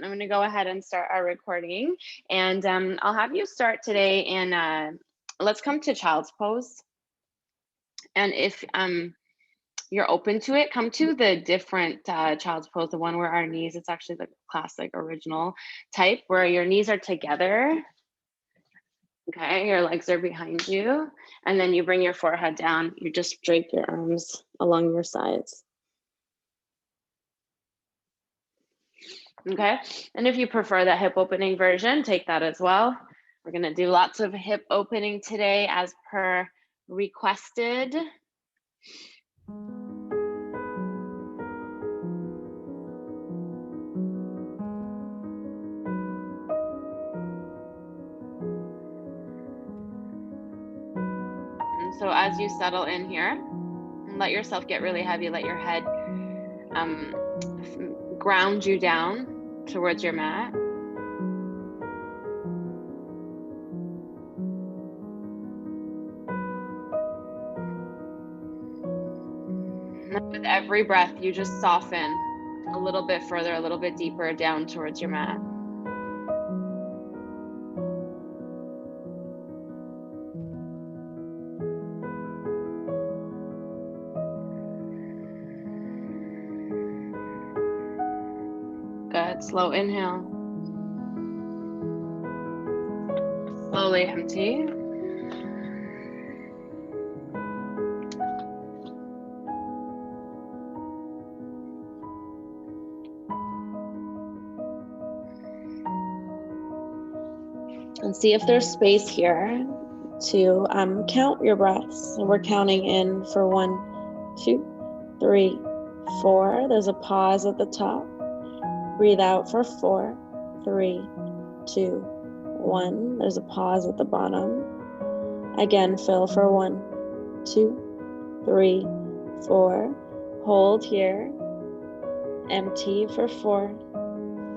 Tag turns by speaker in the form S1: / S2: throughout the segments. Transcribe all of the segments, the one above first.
S1: I'm going to go ahead and start our recording, and I'll have you start today in, let's come to child's pose. And if you're open to it, come to the different child's pose, the one where our knees, it's actually the classic original type where your knees are together. Okay, your legs are behind you, and then you bring your forehead down. You just drape your arms along your sides. Okay, and if you prefer that hip opening version, take that as well. We're gonna do lots of hip opening today as per requested. And so as you settle in here, let yourself get really heavy, let your head ground you down towards your mat. And with every breath, you just soften a little bit further, a little bit deeper down towards your mat. Good, slow inhale. Slowly empty. And see if there's space here to count your breaths. So we're counting in for 1, 2, 3, 4. There's a pause at the top. Breathe out for 4, 3, 2, 1. There's a pause at the bottom. Again, fill for 1, 2, 3, 4. Hold here. Empty for 4,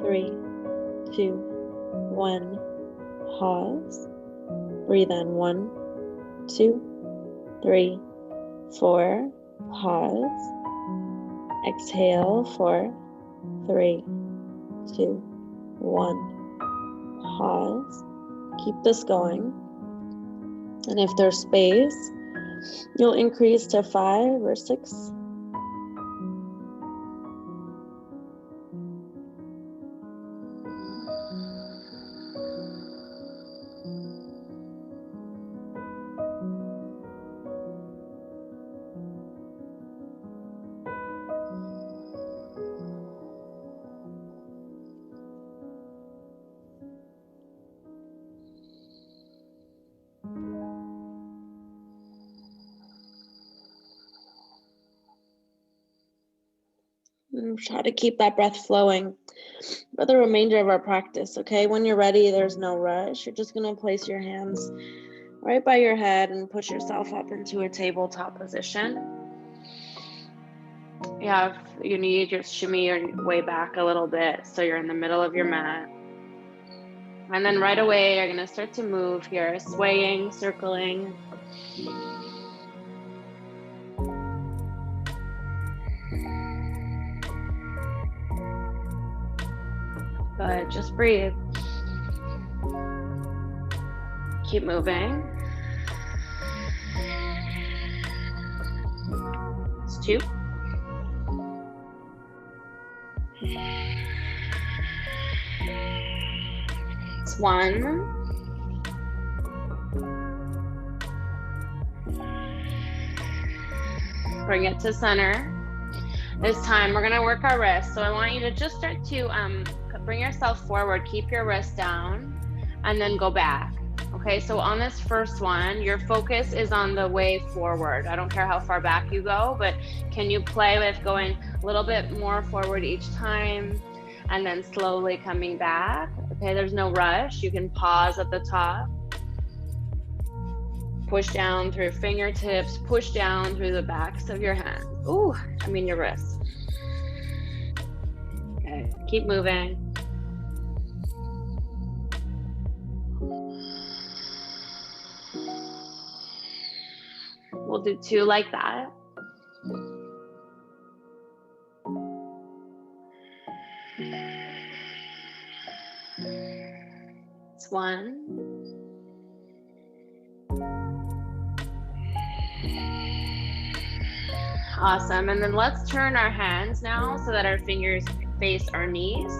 S1: 3, 2, 1. Pause. Breathe in 1, 2, 3, 4. Pause. Exhale 4, 3, 2, 1. Pause. Keep this going. And if there's space, you'll increase to 5 or 6. And try to keep that breath flowing for the remainder of our practice, okay? When you're ready, there's no rush. You're just gonna place your hands right by your head and push yourself up into a tabletop position. Yeah, if you need, just shimmy your way back a little bit so you're in the middle of your mat. And then right away, you're gonna start to move here, swaying, circling. Good, just breathe. Keep moving. It's 2. It's 1. Bring it to center. This time, we're gonna work our wrists. So I want you to just start to bring yourself forward, keep your wrist down, and then go back. Okay, so on this first one, your focus is on the way forward. I don't care how far back you go, but can you play with going a little bit more forward each time and then slowly coming back? Okay, there's no rush. You can pause at the top. Push down through fingertips, push down through the backs of your hands. Your wrists. Okay, keep moving. We'll do 2 like that. one. Awesome. And then let's turn our hands now so that our fingers face our knees,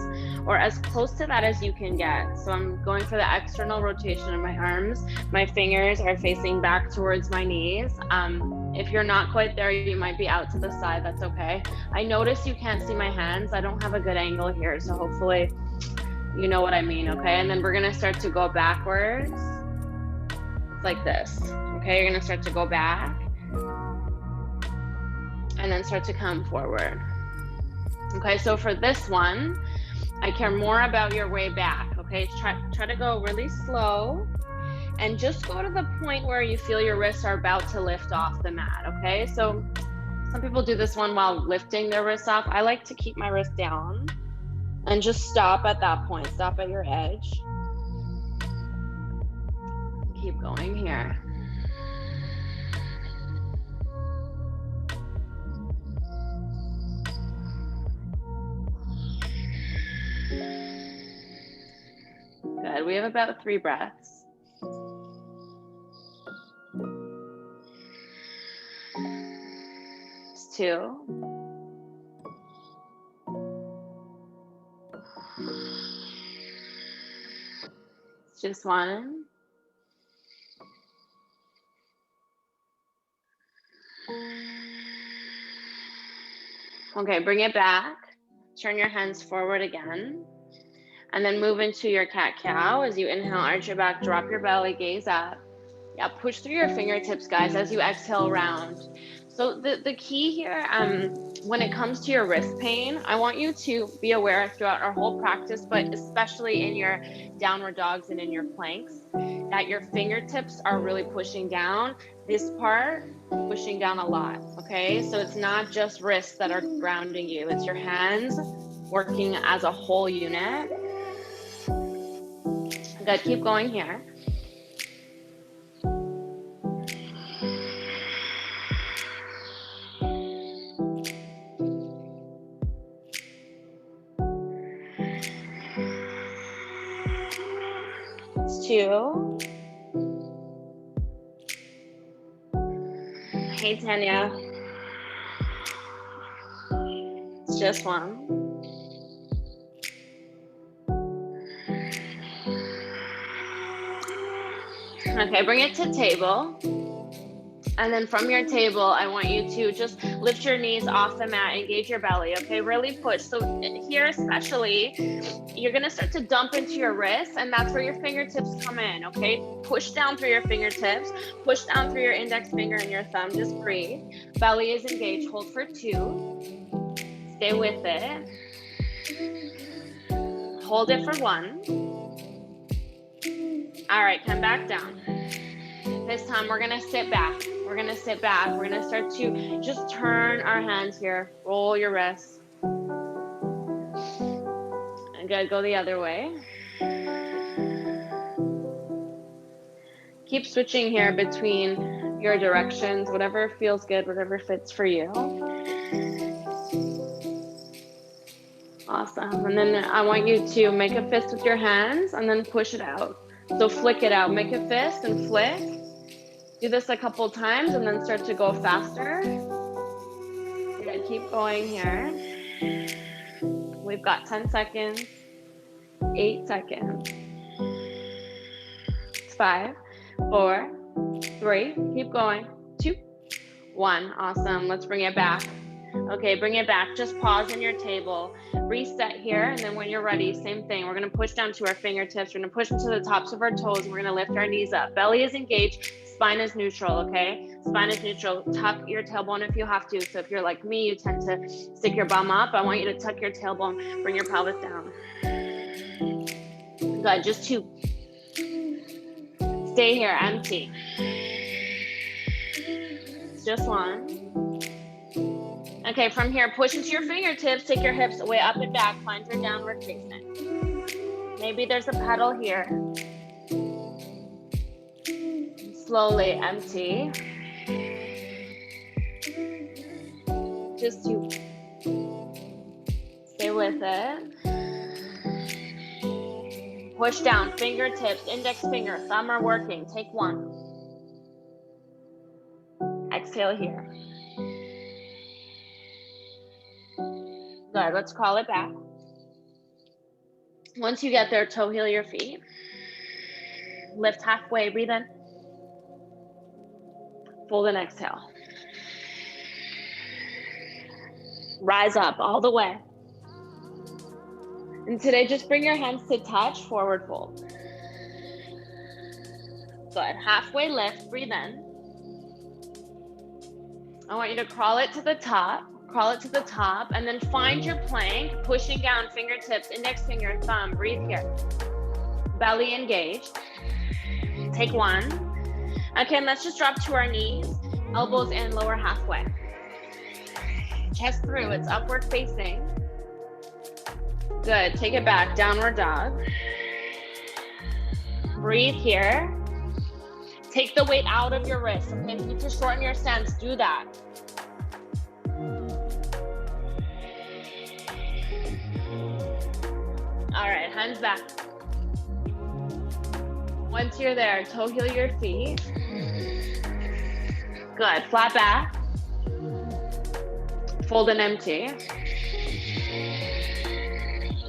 S1: or as close to that as you can get. So I'm going for the external rotation of my arms. My fingers are facing back towards my knees. If you're not quite there, you might be out to the side. That's okay. I notice you can't see my hands. I don't have a good angle here, so hopefully you know what I mean, okay? And then we're gonna start to go backwards. It's like this, okay? You're gonna start to go back and then start to come forward. Okay, so for this one, I care more about your way back, okay? Try to go really slow and just go to the point where you feel your wrists are about to lift off the mat, okay? So some people do this one while lifting their wrists off. I like to keep my wrist down and just stop at that point. Stop at your edge. Keep going here. Good, we have about 3 breaths. It's 2. It's just 1. Okay, bring it back. Turn your hands forward again. And then move into your cat-cow. As you inhale, arch your back, drop your belly, gaze up. Yeah, push through your fingertips, guys, as you exhale round. So the key here, when it comes to your wrist pain, I want you to be aware throughout our whole practice, but especially in your downward dogs and in your planks, that your fingertips are really pushing down. This part, pushing down a lot, okay? So it's not just wrists that are grounding you, it's your hands working as a whole unit. Good, keep going here. It's 2. Hey, Tanya. It's just 1. Okay, bring it to table. And then from your table, I want you to just lift your knees off the mat, engage your belly, okay? Really push. So here especially, you're gonna start to dump into your wrists, and that's where your fingertips come in, okay? Push down through your fingertips, push down through your index finger and your thumb, just breathe. Belly is engaged, hold for 2. Stay with it. Hold it for 1. All right, come back down. This time we're gonna sit back. We're gonna sit back. We're gonna start to just turn our hands here. Roll your wrists. And good, go the other way. Keep switching here between your directions, whatever feels good, whatever fits for you. Awesome. And then I want you to make a fist with your hands and then push it out. So flick it out. Make a fist and flick. Do this a couple times and then start to go faster. Good. Keep going here. We've got 10 seconds, 8 seconds, 5, 4, 3, keep going, 2, 1. Awesome. Let's bring it back. Okay, bring it back. Just pause in your table. Reset here, and then when you're ready, same thing. We're going to push down to our fingertips. We're going to push into the tops of our toes. And we're going to lift our knees up. Belly is engaged. Spine is neutral, okay? Spine is neutral. Tuck your tailbone if you have to. So if you're like me, you tend to stick your bum up. I want you to tuck your tailbone. Bring your pelvis down. Good. Just 2. Stay here. Empty. Just 1. Okay, from here, push into your fingertips, take your hips way up and back, find your downward facing. Maybe there's a pedal here. Slowly empty. Just 2. Stay with it. Push down, fingertips, index finger, thumb are working. Take one. Exhale here. Good, let's crawl it back. Once you get there, toe heel your feet. Lift halfway, breathe in. Fold and exhale. Rise up all the way. And today, just bring your hands to touch, forward fold. Good, halfway lift, breathe in. I want you to crawl it to the top, and then find your plank, pushing down, fingertips, index finger, thumb, breathe here. Belly engaged. Take one. Okay, and let's just drop to our knees, elbows in, lower halfway. Chest through, it's upward facing. Good, take it back, downward dog. Breathe here. Take the weight out of your wrist. Okay, if you need to shorten your stance, do that. All right, hands back. Once you're there, toe heel your feet. Good, flat back. Fold and empty.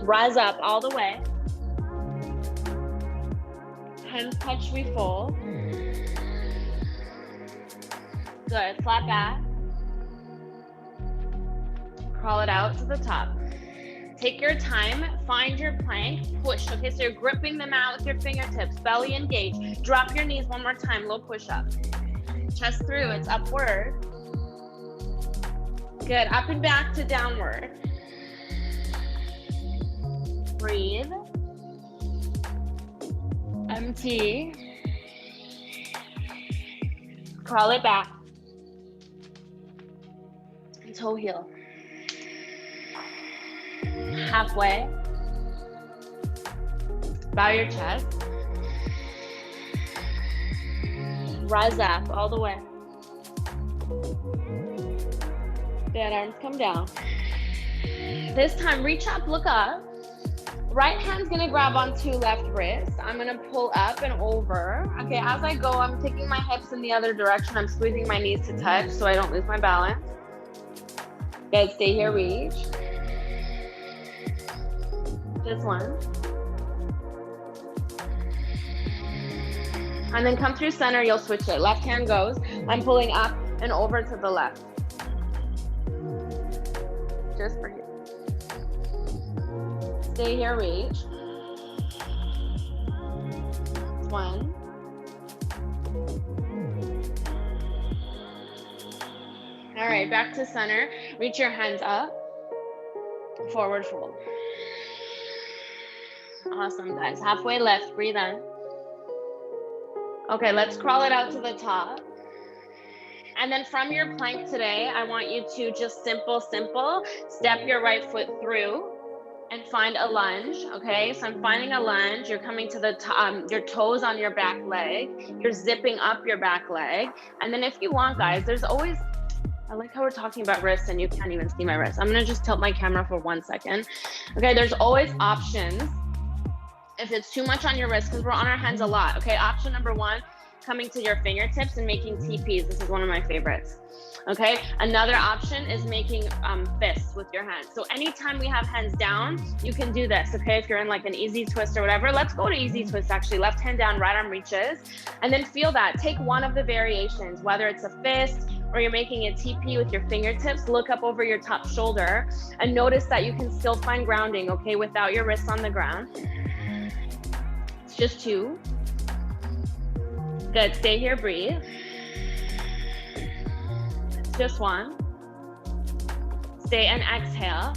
S1: Rise up all the way. Hands touch, we fold. Good, flat back. Crawl it out to the top. Take your time, find your plank, push. Okay, so you're gripping the mat with your fingertips, belly engaged. Drop your knees one more time, low push up. Chest through, it's upward. Good, up and back to downward. Breathe. Empty. Crawl it back. Toe heel. Halfway. Bow your chest. Rise up all the way. Good, arms come down. This time, reach up, look up. Right hand's gonna grab onto left wrist. I'm gonna pull up and over. Okay, as I go, I'm taking my hips in the other direction. I'm squeezing my knees to touch so I don't lose my balance. Good, stay here, reach. Just one. And then come through center, you'll switch it. Left hand goes. I'm pulling up and over to the left. Just breathe. Stay here, reach. One. All right, back to center. Reach your hands up. Forward fold. Awesome, guys. Halfway lift, breathe in. Okay, let's crawl it out to the top. And then from your plank today, I want you to just simple, step your right foot through and find a lunge, okay? So I'm finding a lunge. You're coming to the top, your toes on your back leg. You're zipping up your back leg. And then if you want, guys, there's always, I like how we're talking about wrists and you can't even see my wrist. I'm gonna just tilt my camera for 1 second. Okay, there's always options. If it's too much on your wrist, because we're on our hands a lot, okay? Option number one, coming to your fingertips and making TPs. This is one of my favorites, okay? Another option is making fists with your hands. So anytime we have hands down, you can do this, okay? If you're in like an easy twist or whatever, let's go to easy twist actually. Left hand down, right arm reaches, and then feel that. Take one of the variations, whether it's a fist or you're making a TP with your fingertips. Look up over your top shoulder and notice that you can still find grounding, okay, without your wrists on the ground. It's just two. Good, stay here, breathe. Just one. Stay and exhale.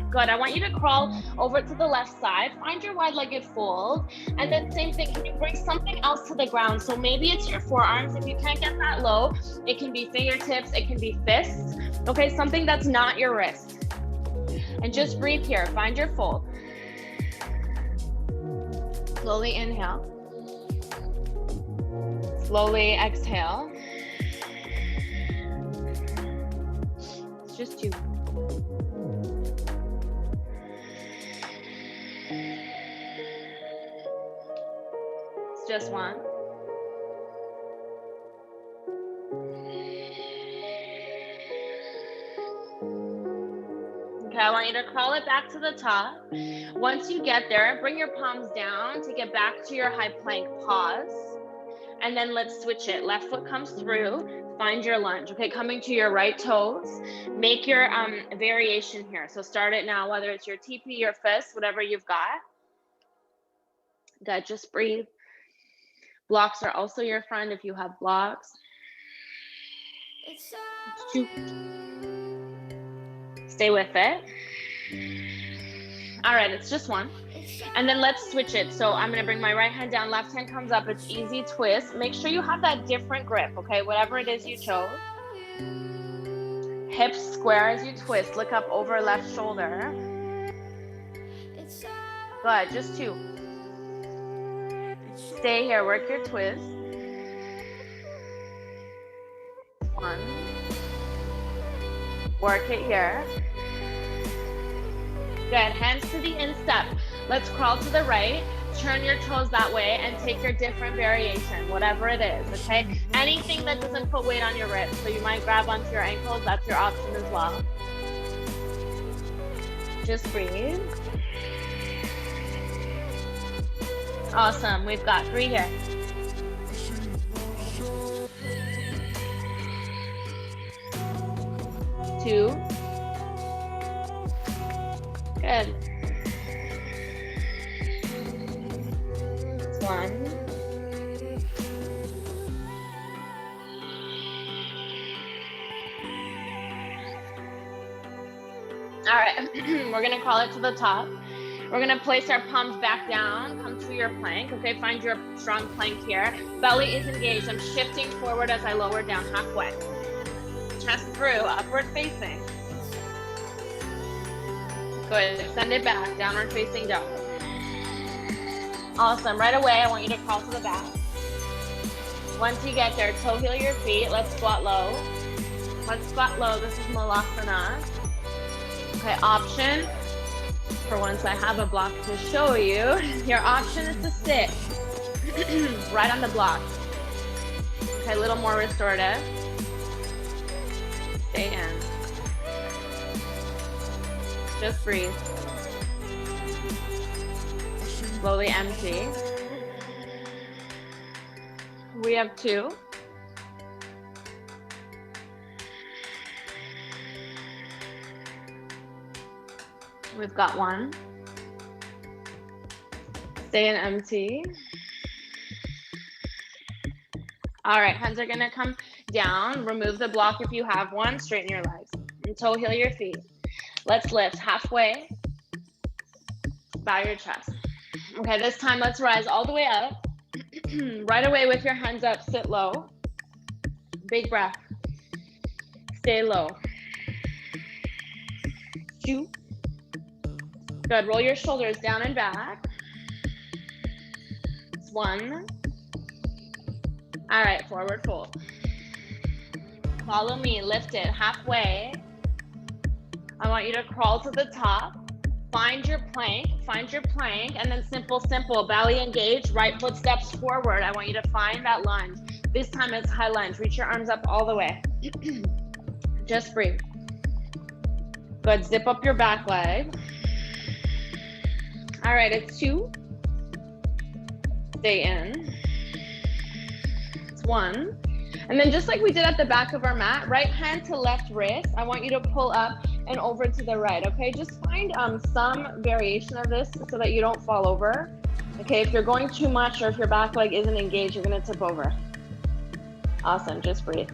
S1: Good, I want you to crawl over to the left side. Find your wide-legged fold. And then same thing, can you bring something else to the ground? So maybe it's your forearms. If you can't get that low, it can be fingertips, it can be fists. Okay, something that's not your wrist. And just breathe here, find your fold. Slowly inhale. Slowly exhale. It's just two. Just one. Okay, I want you to crawl it back to the top. Once you get there, bring your palms down to get back to your high plank. Pause. And then let's switch it. Left foot comes through, find your lunge. Okay, coming to your right toes. Make your variation here. So start it now, whether it's your TP, your fist, whatever you've got. Good, just breathe. Blocks are also your friend if you have blocks. Two. Stay with it. All right, it's just one. And then let's switch it. So I'm gonna bring my right hand down, left hand comes up. It's easy twist. Make sure you have that different grip, okay? Whatever it is you chose. Hips square as you twist. Look up over left shoulder. Good, just two. Stay here, work your twist. One. Work it here. Good, hands to the instep. Let's crawl to the right, turn your toes that way, and take your different variation, whatever it is, okay? Anything that doesn't put weight on your wrist, so you might grab onto your ankles, that's your option as well. Just breathe. Awesome, we've got 3 here. Two. Good. One. All right, we're gonna call it to the top. We're gonna place our palms back down, come to your plank, okay? Find your strong plank here. Belly is engaged. I'm shifting forward as I lower down halfway. Chest through, upward facing. Good, send it back, downward facing dog. Awesome, right away, I want you to crawl to the back. Once you get there, toe heel your feet, let's squat low. Let's squat low, this is Malasana. Okay, option, for once I have a block to show you, your option is to sit right on the block. Okay, a little more restorative. Stay in. Just breathe. Slowly empty. We have 2. We've got 1. Stay in empty. All right, hands are gonna come down. Remove the block if you have one. Straighten your legs. And toe heel your feet. Let's lift halfway. Bow your chest. Okay, this time let's rise all the way up. Right away with your hands up, sit low. Big breath. Stay low. 2. Good, roll your shoulders down and back. 1. All right, forward fold. Follow me, lift it halfway. I want you to crawl to the top. Find your plank, and then simple, belly engaged, right foot steps forward. I want you to find that lunge. This time it's high lunge. Reach your arms up all the way. Just breathe. Good, zip up your back leg. All right, it's 2. Stay in. It's 1. And then just like we did at the back of our mat, right hand to left wrist, I want you to pull up and over to the right, okay? Just find some variation of this so that you don't fall over. Okay, if you're going too much or if your back leg isn't engaged, you're gonna tip over. Awesome, just breathe.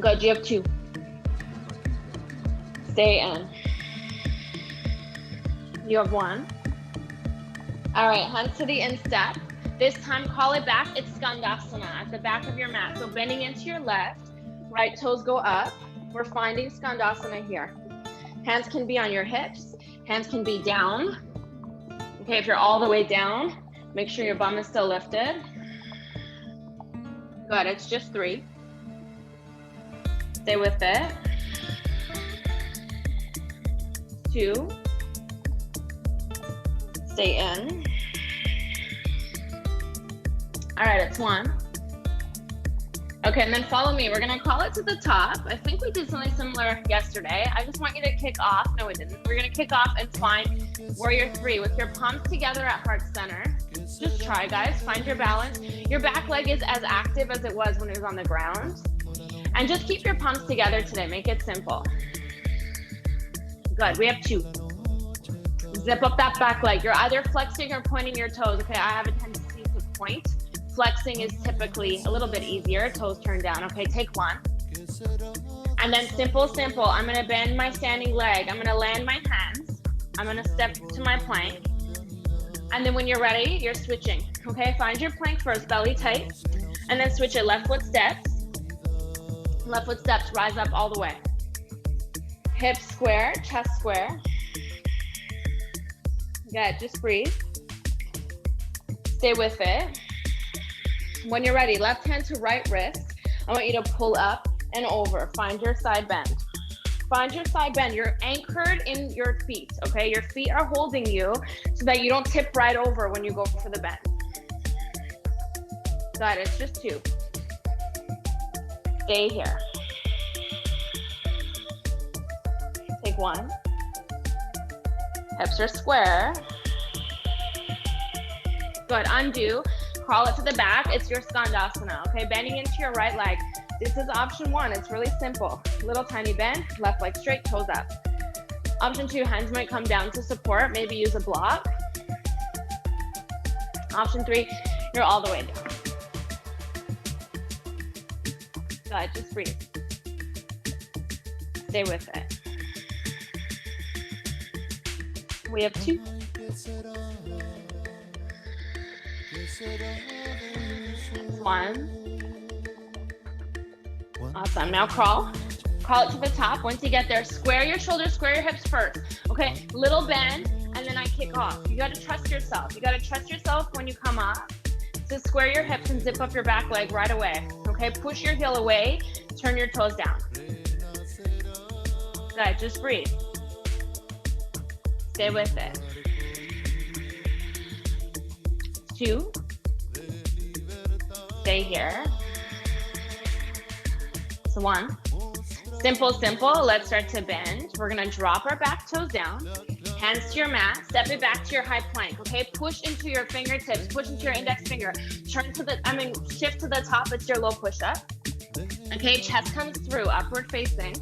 S1: Good, you have 2. Stay in. You have 1. All right, hands to the instep. This time, call it back. It's Skandasana at the back of your mat. So bending into your left, right toes go up. We're finding Skandasana here. Hands can be on your hips. Hands can be down. Okay, if you're all the way down, make sure your bum is still lifted. Good, it's just 3. Stay with it. 2. Stay in. All right, it's 1. Okay, and then follow me. We're gonna call it to the top. I think we did something similar yesterday. I just want you to kick off. No, we didn't. We're gonna kick off and find warrior 3 with your palms together at heart center. Just try, guys. Find your balance. Your back leg is as active as it was when it was on the ground. And just keep your palms together today. Make it simple. Good. We have 2. Zip up that back leg. You're either flexing or pointing your toes. Okay, I have a tendency to point. Flexing is typically a little bit easier. Toes turned down. Okay, take 1. And then simple. I'm gonna bend my standing leg. I'm gonna land my hands. I'm gonna step to my plank. And then when you're ready, you're switching. Okay, find your plank first, belly tight. And then switch it, left foot steps. Left foot steps, rise up all the way. Hips square, chest square. Good, just breathe. Stay with it. When you're ready, left hand to right wrist. I want you to pull up and over. Find your side bend. Find your side bend. You're anchored in your feet, okay? Your feet are holding you so that you don't tip right over when you go for the bend. Good, it's just 2. Stay here. Take 1. Hips are square. Good, undo. Crawl it to the back. It's your skandasana, okay? Bending into your right leg. This is option 1. It's really simple. Little tiny bend, left leg straight, toes up. Option 2, hands might come down to support. Maybe use a block. Option 3, you're all the way down. Good, just breathe. Stay with it. We have 2. 1. Awesome. Now crawl. Crawl it to the top. Once you get there, square your shoulders, square your hips first. Okay, little bend, and then I kick off. You gotta trust yourself. You gotta trust yourself when you come up. So square your hips and zip up your back leg right away. Okay, push your heel away, turn your toes down. Good, just breathe. Stay with it. 2. Stay here. So 1. Simple. Let's start to bend. We're gonna drop our back toes down. Hands to your mat. Step it back to your high plank. Okay, push into your fingertips. Push into your index finger. Shift to the top. It's your low push up. Okay, chest comes through, upward facing.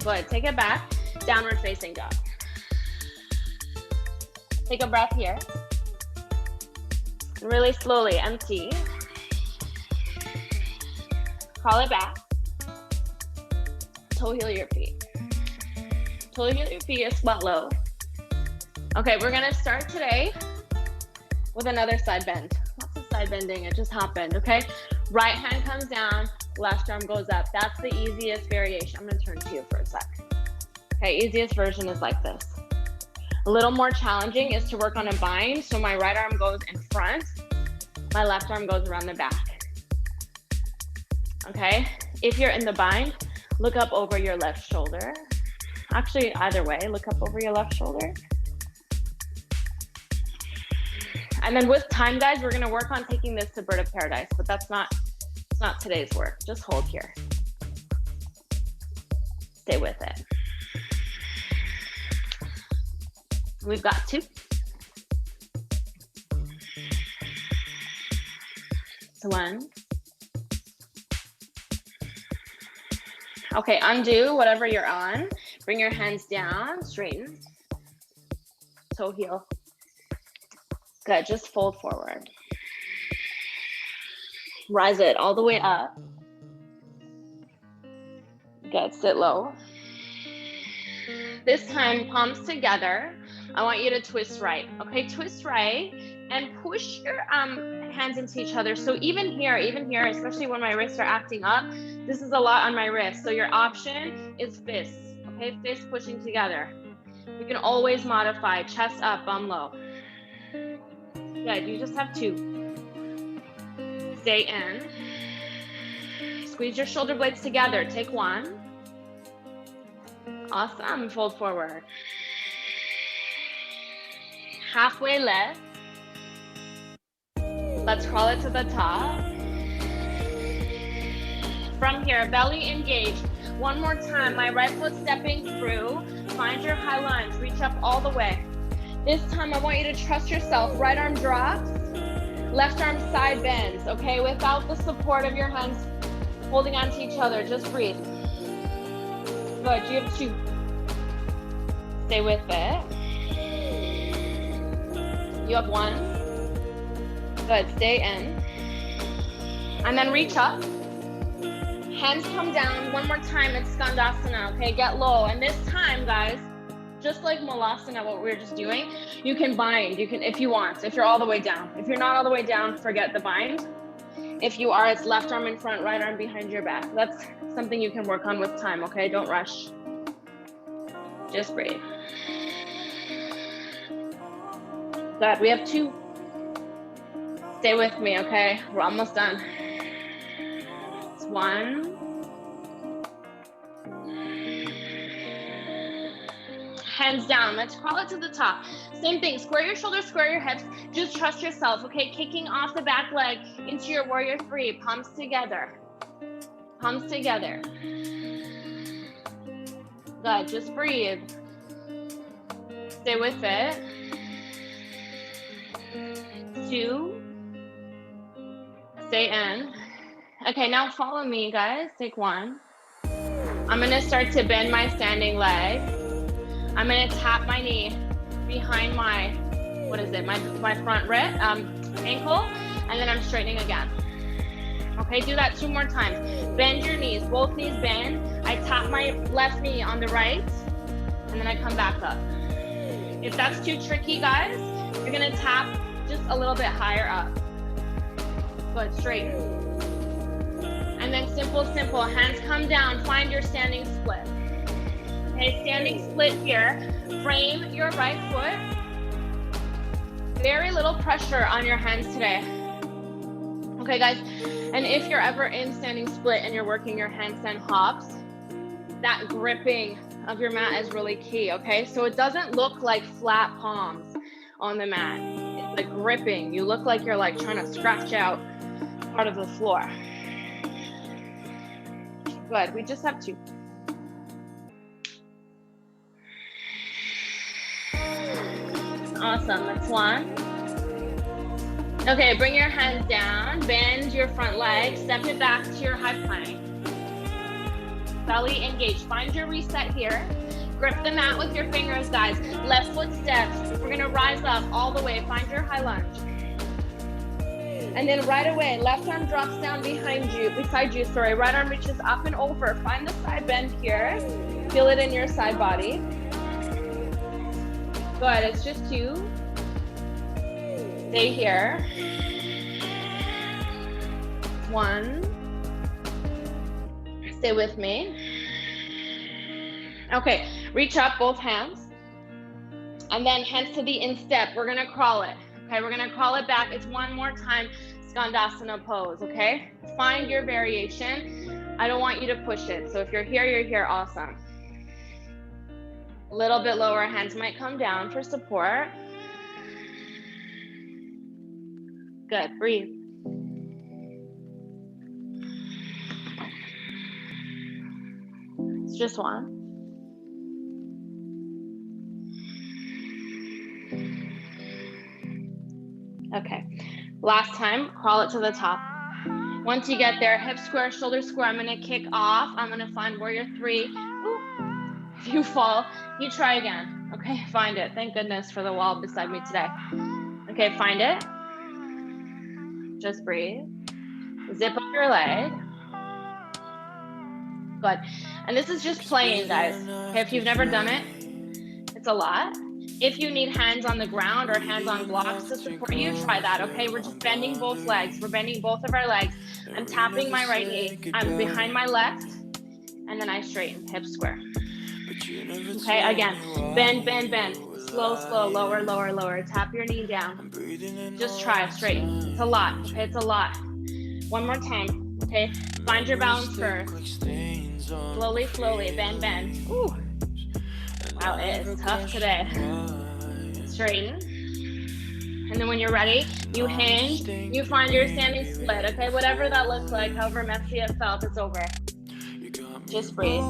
S1: Good. Take it back. Downward facing dog. Take a breath here. Really slowly empty. Call it back. Toe heel your feet. Toe heel your feet, squat low. Okay, we're gonna start today with another side bend. Lots of side bending, it just happened, okay? Right hand comes down, left arm goes up. That's the easiest variation. I'm gonna turn to you for a sec. Okay, easiest version is like this. A little more challenging is to work on a bind. So my right arm goes in front, my left arm goes around the back. Okay, if you're in the bind, look up over your left shoulder. Actually, either way, look up over your left shoulder. And then with time, guys, we're gonna work on taking this to bird of paradise, but it's not today's work. Just hold here. Stay with it. We've got 2. So 1. Okay, undo whatever you're on. Bring your hands down, straighten. Toe heel. Good, just fold forward. Rise it all the way up. Good, sit low. This time, palms together. I want you to twist right. Okay, twist right and push your hands into each other. So even here, especially when my wrists are acting up, this is a lot on my wrist. So your option is fists. Okay, fists pushing together. You can always modify chest up, bum low. Good, you just have 2. Stay in. Squeeze your shoulder blades together. Take 1. Awesome, fold forward. Halfway lift.
S2: Let's crawl it to the top. From here, belly engaged. One more time, my right foot stepping through. Find your high lunge, reach up all the way. This time, I want you to trust yourself. Right arm drops, left arm side bends, okay? Without the support of your hands holding on to each other, just breathe. Good, you have 2. Stay with it. You have 1. Good, stay in. And then reach up. Hands come down. One more time, it's Skandasana, okay? Get low. And this time, guys, just like Malasana, what we were just doing, you can bind. You can, if you want, if you're all the way down. If you're not all the way down, forget the bind. If you are, it's left arm in front, right arm behind your back. That's something you can work on with time, okay? Don't rush. Just breathe. Good, we have 2. Stay with me, okay? We're almost done. It's 1. Hands down, let's crawl it to the top. Same thing, square your shoulders, square your hips. Just trust yourself, okay? Kicking off the back leg into your warrior 3. Palms together. Palms together. Good, just breathe. Stay with it. 2. Stay in. Okay, now follow me, guys. Take 1. I'm gonna start to bend my standing leg. I'm gonna tap my knee behind my, what is it? My front wrist, ankle, and then I'm straightening again. Okay, do that 2 more times. Bend your knees, both knees bend. I tap my left knee on the right, and then I come back up. If that's too tricky, guys, you're gonna tap just a little bit higher up. Good, straighten. And then simple, hands come down, find your standing split. Okay, standing split here. Frame your right foot. Very little pressure on your hands today. Okay, guys, and if you're ever in standing split and you're working your handstand hops, that gripping of your mat is really key, okay? So it doesn't look like flat palms on the mat. It's like gripping. You look like you're like trying to scratch out part of the floor. Good, we just have 2. Awesome, that's 1. Okay, bring your hands down, bend your front leg, step it back to your high plank. Belly engaged, find your reset here. Grip the mat with your fingers, guys. Left foot steps, we're gonna rise up all the way, find your high lunge. And then right away, left arm drops down beside you, right arm reaches up and over. Find the side bend here, feel it in your side body. Good, it's just 2. Stay here. 1. Stay with me. Okay, reach up, both hands. And then hands to the instep. We're gonna crawl it. Okay, we're gonna crawl it back. It's 1 more time, Skandasana pose, okay? Find your variation. I don't want you to push it. So if you're here, awesome. A little bit lower, hands might come down for support. Good, breathe. It's just 1. Okay, last time, crawl it to the top. Once you get there, hip square, shoulder square, I'm gonna kick off. I'm gonna find warrior 3. Ooh. If you fall, you try again. Okay, find it. Thank goodness for the wall beside me today. Okay, find it. Just breathe. Zip up your leg. Good. And this is just playing, guys. Okay, if you've never done it, it's a lot. If you need hands on the ground or hands on blocks to support you, try that, okay? We're just bending both legs. We're bending both of our legs. I'm tapping my right knee. I'm behind my left, and then I straighten, hip square. Okay, again, bend, bend, bend. Slow, slow, lower, lower, lower. Tap your knee down. Just try, straighten. It's a lot, okay? It's a lot. 1 more time, okay? Find your balance first. Slowly, slowly, bend, bend. Ooh. Wow, it is tough today. Straighten. And then when you're ready, you hinge, you find your standing split, okay? Whatever that looks like, however messy it felt, it's over. Just breathe.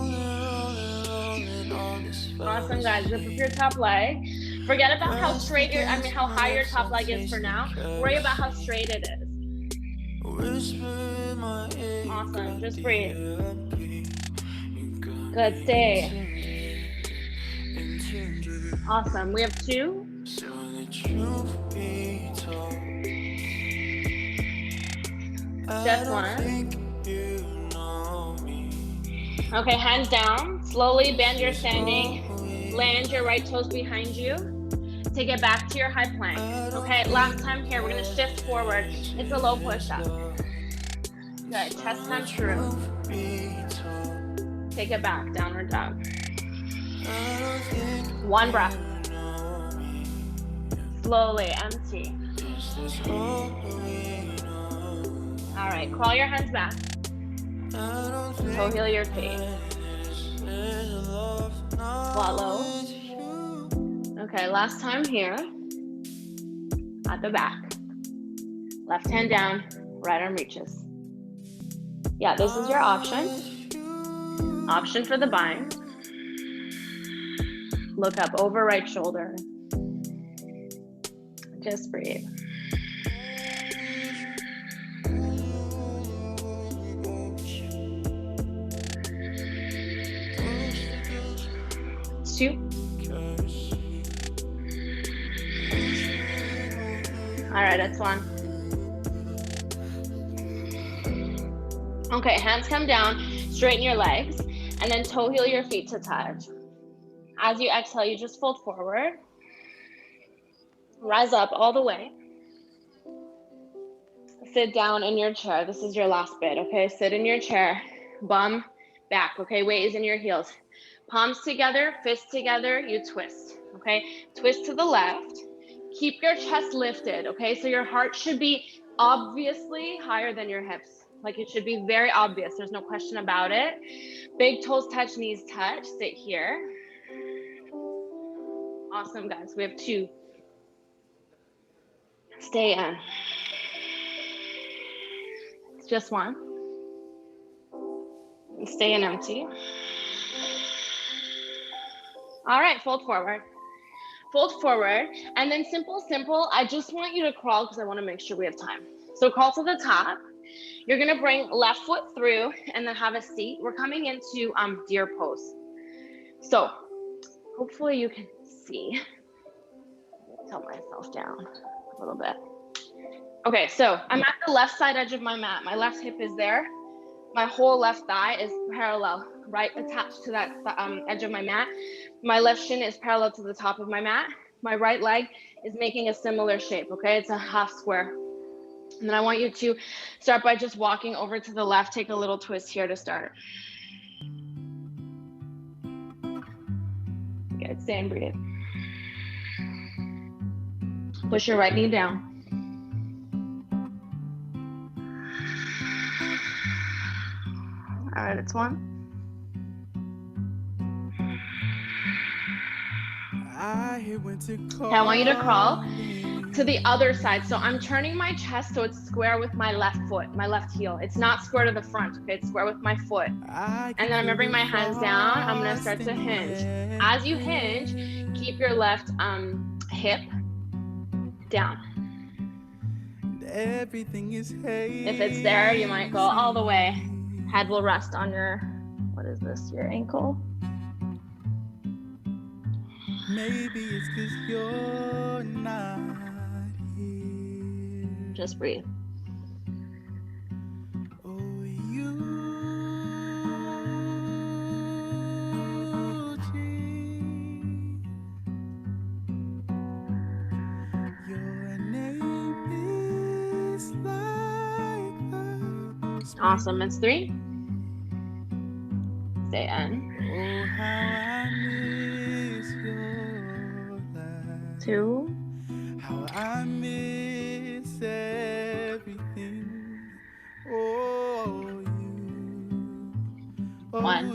S2: Awesome, guys. Lift up your top leg. Forget about how straight how high your top leg is for now. Worry about how straight it is. Awesome. Just breathe. Good. Stay. Awesome. We have 2. Just 1. Okay, hands down. Slowly bend your standing. Land your right toes behind you. Take it back to your high plank. Okay, last time here, we're gonna shift forward. It's a low push-up. Good, chest comes through. Take it back, downward dog. 1 breath. Slowly, empty. All right, crawl your hands back. Toe heel your feet. Swallow. Okay, last time here. At the back. Left hand down, right arm reaches. Yeah, this is your option. Option for the bind. Look up over right shoulder. Just breathe. Two. All right, that's 1. Okay, hands come down, straighten your legs, and then toe heel your feet to touch. As you exhale, you just fold forward. Rise up all the way. Sit down in your chair. This is your last bit, okay? Sit in your chair, bum back, okay? Weight is in your heels. Palms together, fists together, you twist, okay? Twist to the left. Keep your chest lifted, okay? So your heart should be obviously higher than your hips. Like it should be very obvious. There's no question about it. Big toes touch, knees touch. Sit here. Awesome, guys. We have 2. Stay in. It's just 1. Stay in empty. All right, fold forward. Fold forward, and then simple. I just want you to crawl because I want to make sure we have time. So crawl to the top. You're gonna bring left foot through and then have a seat. We're coming into deer pose. So hopefully you can see. Tilt myself down a little bit. Okay, so I'm at the left side edge of my mat. My left hip is there. My whole left thigh is parallel, right attached to that edge of my mat. My left shin is parallel to the top of my mat. My right leg is making a similar shape, okay? It's a half square. And then I want you to start by just walking over to the left. Take a little twist here to start. Good, stay and breathe. Push your right knee down. All right, it's 1. Okay, I want you to crawl to the other side. So I'm turning my chest so it's square with my left foot, my left heel. It's not square to the front, okay? It's square with my foot. And then I'm gonna bring my hands down. I'm gonna start to hinge. As you hinge, keep your left hip down. Everything is if it's there, you might go all the way. Head will rest on your, what is this, your ankle? Maybe it's 'cause you're not here. Just breathe. Oh, your name is like the awesome. It's 3. Stay in. Oh, how I miss your laugh. 2. How I miss everything. Oh, you. Oh, 1.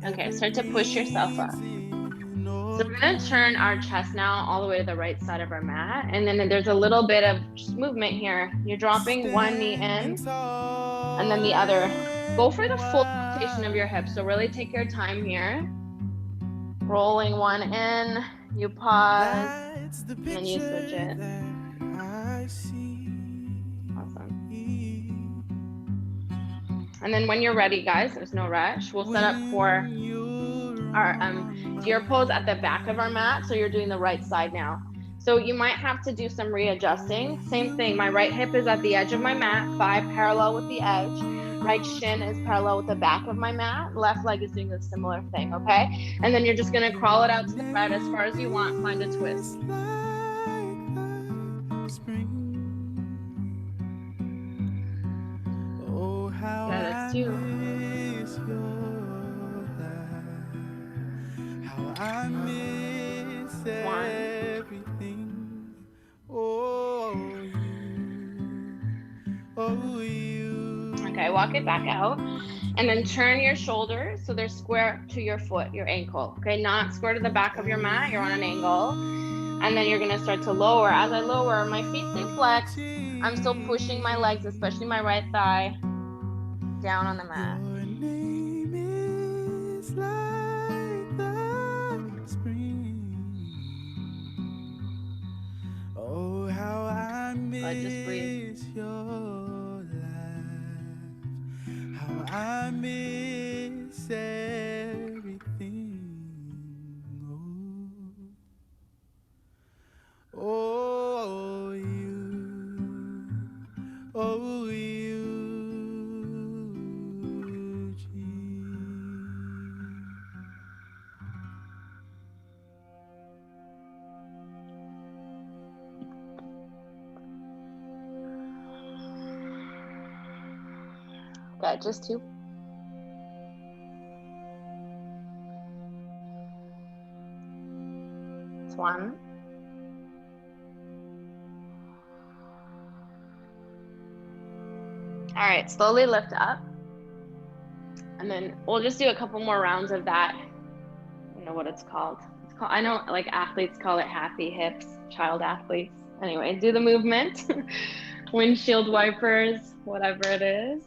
S2: Okay, start to push yourself up. So we're gonna turn our chest now all the way to the right side of our mat. And then there's a little bit of just movement here. You're dropping one knee in and then the other. Go for the full rotation of your hips. So really take your time here. Rolling one in, you pause, and then you switch it. Awesome. And then when you're ready, guys, there's no rush. We'll set up for our deer pose at the back of our mat. So you're doing the right side now. So you might have to do some readjusting. Same thing, my right hip is at the edge of my mat, 5 parallel with the edge. Right shin is parallel with the back of my mat. Left leg is doing a similar thing, okay? And then you're just gonna crawl it out to the front as far as you want, find a twist. Yeah, that's 2. Okay, walk it back out and then turn your shoulders so they're square to your foot, your ankle. Okay, not square to the back of your mat, you're on an angle. And then you're gonna start to lower. As I lower, my feet stay flexed. I'm still pushing my legs, especially my right thigh, down on the mat. But just breathe.
S3: I miss everything. Oh, you. Oh, you.
S2: Okay, just 2. It's 1. All right, slowly lift up. And then we'll just do a couple more rounds of that. I don't know what it's called. I know like athletes call it happy hips, child athletes. Anyway, do the movement. Windshield wipers, whatever it is.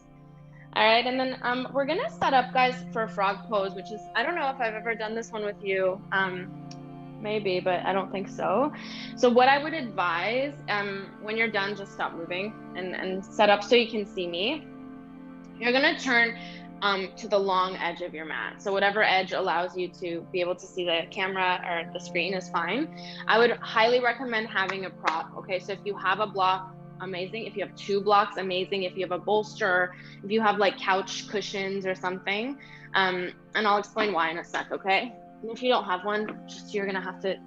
S2: All right, and then we're gonna set up, guys, for frog pose, which is, I don't know if I've ever done this one with you. Maybe, but I don't think so. So what I would advise, when you're done, just stop moving and set up so you can see me. You're gonna turn to the long edge of your mat. So whatever edge allows you to be able to see the camera or the screen is fine. I would highly recommend having a prop. Okay, so if you have a block, amazing. If you have 2 blocks, amazing. If you have a bolster, if you have like couch cushions or something, and I'll explain why in a sec, okay? And if you don't have one, just you're gonna have to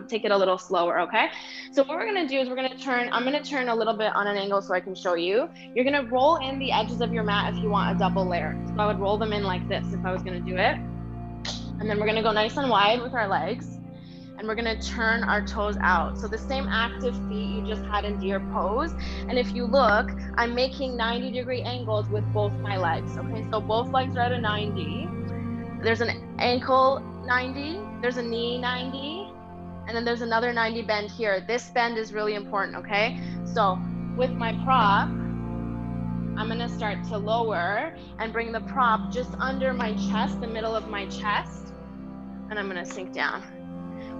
S2: take it a little slower, okay? So what we're gonna do is I'm gonna turn a little bit on an angle so I can show you. You're gonna roll in the edges of your mat if you want a double layer. So I would roll them in like this if I was gonna do it. And then we're gonna go nice and wide with our legs. And we're gonna turn our toes out. So the same active feet you just had in deer pose. And if you look, I'm making 90-degree angles with both my legs, okay? So both legs are at a 90. There's an ankle 90, there's a knee 90, and then there's another 90 bend here. This bend is really important, okay? So with my prop, I'm gonna start to lower and bring the prop just under my chest, the middle of my chest, and I'm gonna sink down.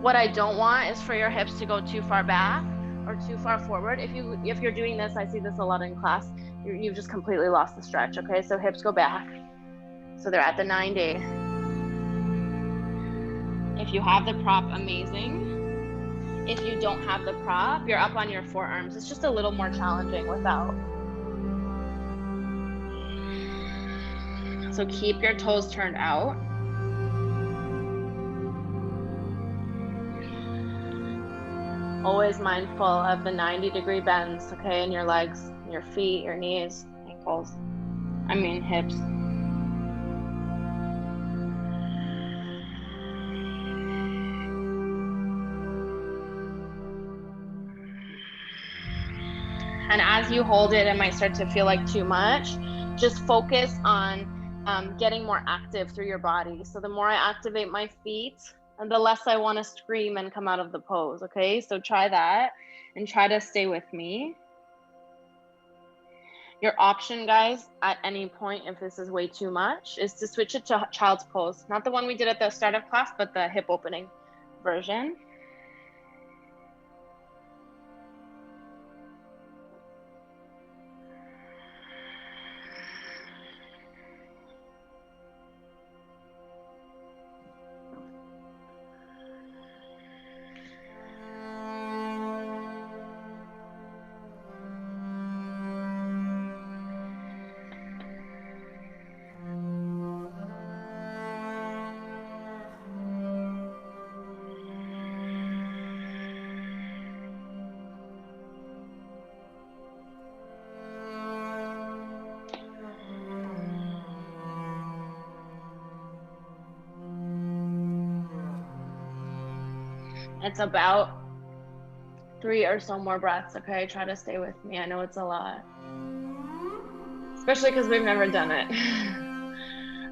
S2: What I don't want is for your hips to go too far back or too far forward. If you're doing this, I see this a lot in class, you've just completely lost the stretch, okay? So hips go back. So they're at the 90. If you have the prop, amazing. If you don't have the prop, you're up on your forearms. It's just a little more challenging without. So keep your toes turned out. Always mindful of the 90-degree bends, okay, in your legs, your feet, your knees, ankles, hips. And as you hold it, it might start to feel like too much. Just focus on getting more active through your body. So the more I activate my feet, and the less I want to scream and come out of the pose. Okay, so try that and try to stay with me. Your option, guys, at any point, if this is way too much, is to switch it to child's pose. Not the one we did at the start of class, but the hip opening version. It's about 3 or so more breaths, okay? Try to stay with me. I know it's a lot. Especially because we've never done it.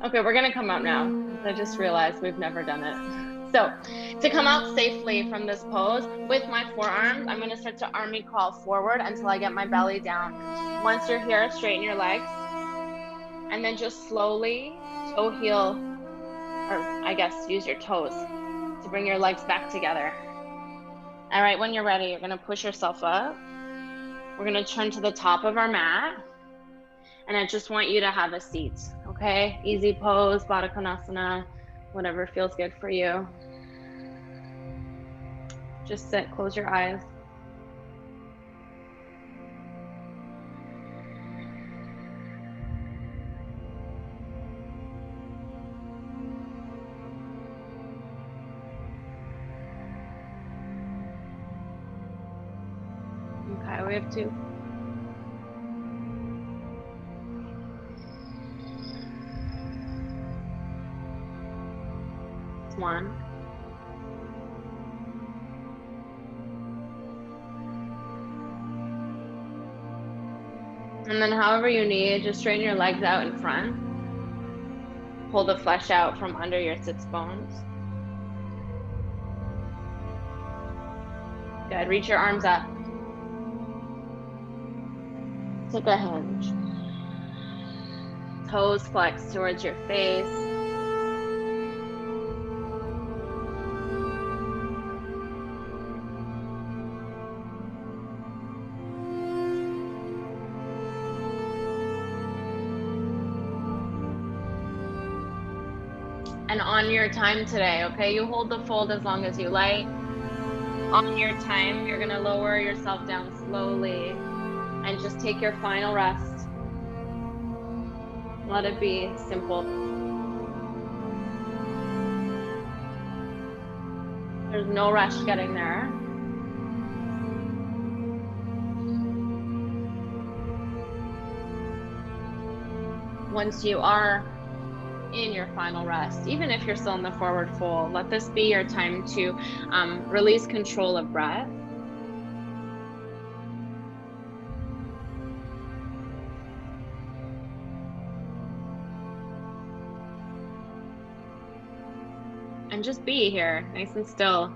S2: Okay, we're gonna come out now. I just realized we've never done it. So to come out safely from this pose, with my forearms, I'm gonna start to army crawl forward until I get my belly down. Once you're here, straighten your legs. And then just slowly toe heel, or I guess use your toes to bring your legs back together. All right, when you're ready, you're gonna push yourself up. We're gonna turn to the top of our mat. And I just want you to have a seat, okay? Easy pose, Baddha Konasana, whatever feels good for you. Just sit, close your eyes. Okay, we have 2. It's 1. And then however you need, just straighten your legs out in front. Pull the flesh out from under your sits bones. Good, reach your arms up. Take a hinge. Toes flex towards your face. And on your time today, okay, you hold the fold as long as you like. On your time, you're gonna lower yourself down slowly and just take your final rest. Let it be simple. There's no rush getting there. Once you are in your final rest, even if you're still in the forward fold, let this be your time to release control of breath. And just be here, nice and still.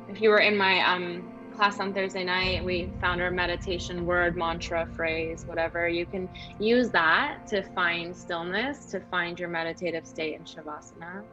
S2: If you were in my class on Thursday night, we found our meditation word, mantra, phrase, whatever. You can use that to find stillness, to find your meditative state in Shavasana.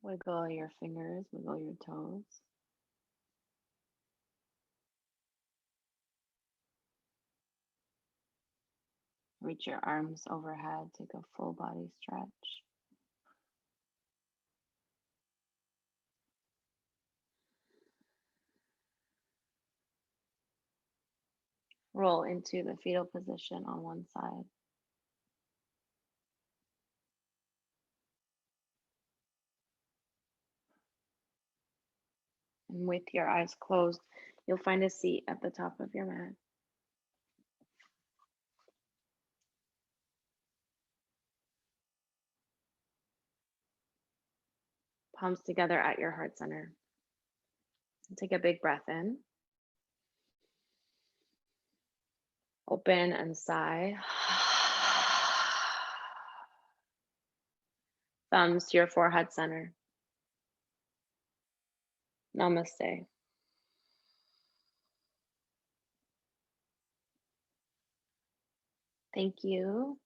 S1: Wiggle your fingers, wiggle your toes. Reach your arms overhead, take a full body stretch. Roll into the fetal position on one side. And with your eyes closed, you'll find a seat at the top of your mat. Palms together at your heart center. And take a big breath in. Open and sigh. Thumbs to your forehead center. Namaste. Thank you.